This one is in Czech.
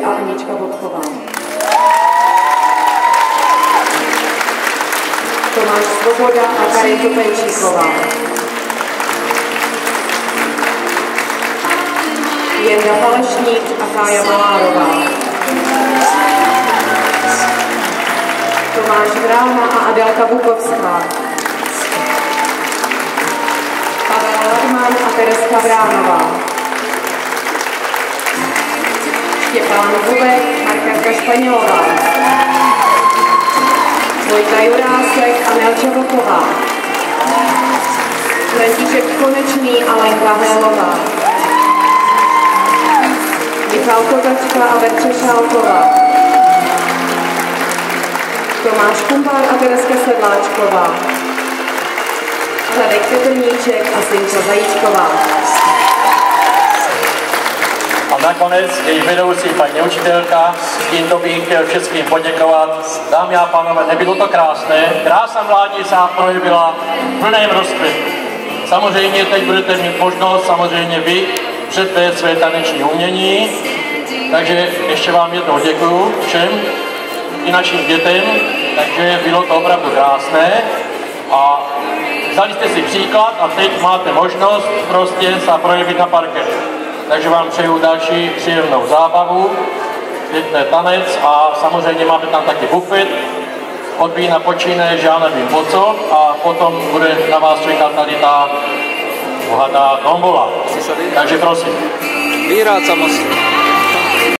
a Anička Vodková. Tomáš Svoboda a Karin Topenčíková. Jenda Falešník a Kája Malárová. Tomáš Vrána a Adelka Bukovská. Pavel Ladman a Tereska Vránová. Štěpán Bubek a Markétka Španělová. Vojta Jurásek a Nelča Vlková. František Konečný a Lenka Hélová. Michal Kotačka a Verče Šálková. Tomáš Kumpár a Tereska Sedláčková. Radek Petrníček a Synča Zajíčková. A nakonec její vedoucí paní učitelka, tímto bych chtěl všem poděkovat. Dámy a pánové, nebylo to krásné? Krása mládí se projevila v plném rozkvětu. Samozřejmě teď budete mít možnost, samozřejmě vy, předvést své taneční umění. Takže ještě vám jednou děkuju všem i našim dětem, takže bylo to opravdu krásné a vzali jste si příklad a teď máte možnost prostě se projevit na parketu. Takže vám přeju další příjemnou zábavu, pěkný tanec a samozřejmě máme tam taky bufet. Od vína počíne, že já nevím o co, a potom bude na vás čekat tady ta bohatá tombola. Takže prosím. Výráca mostu.